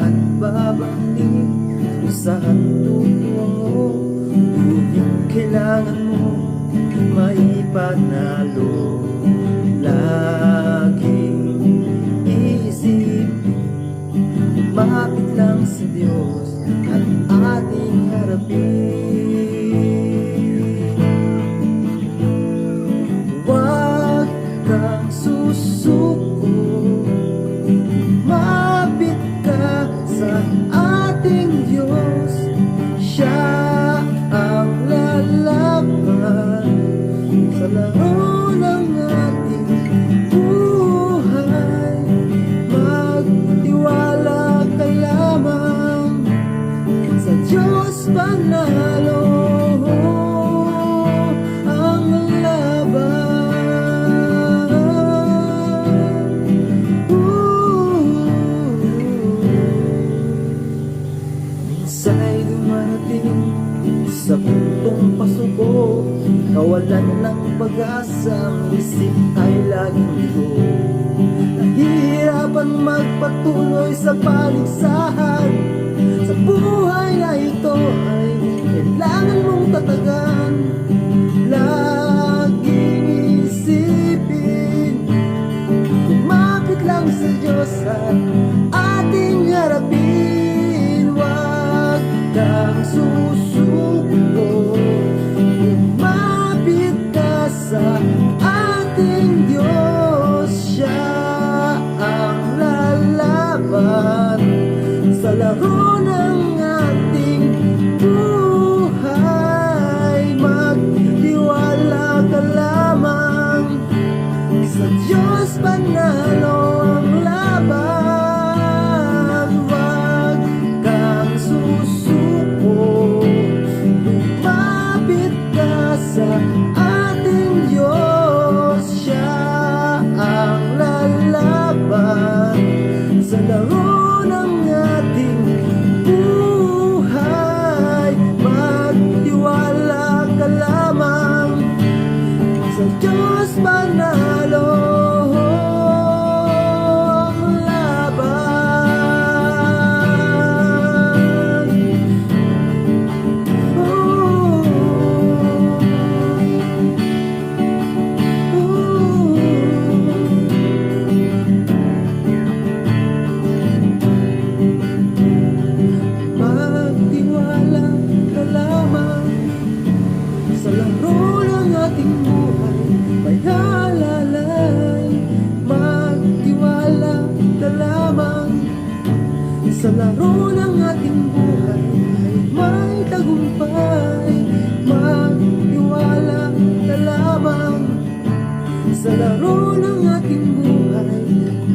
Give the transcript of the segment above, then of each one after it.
at babalik kung saan tutungo. Ngunit kailangan mo maipanalo. Laging iisipin, lumapit lang sa Diyos at ating harapin. Huwag kang susuko, lumapit ka sa ating Diyos. Siya ang lalaban sa laro ng ating buhay. Magtiwala ka lamang sa Diyos, panalo ang laban. Minsa'y dumarating sa puntong pasuko, kawalan ng pag-asa, ang isip ay laging ligo. Nahihirapan magpatuloy sa paligsahan. Sa buhay na ito ay kailangan mong tatagan. Laging isipin, lumapit lang sa Diyos at ating harapin. Huwag kang susuko, lumapit ka sa ating Diyos. Siya ang lalaban sa laro ng ating buhay. Magtiwala ka lamang sa Diyos, panalo ang laban. Huwag kang susuko, lumapit ka sa ating Diyos. Siya ang lalaban sa laro ng ating buhay. Magtiwala ka lamang sa Diyos, panalo ang laban. Magtiwala ka lamang sa laro ng ating buhay. May halalay. Magtiwala ka lamang sa laro ng ating buhay ay may tagumpay. Magtiwala ka lamang sa laro ng ating buhay,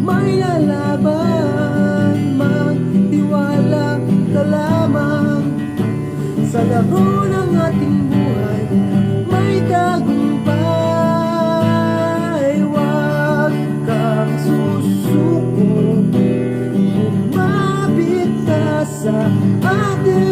may lalaban. Magtiwala ka lamang sa laro ng ating buhay, may tagumpay. Huwag kang susuko, lumapit ka sa ating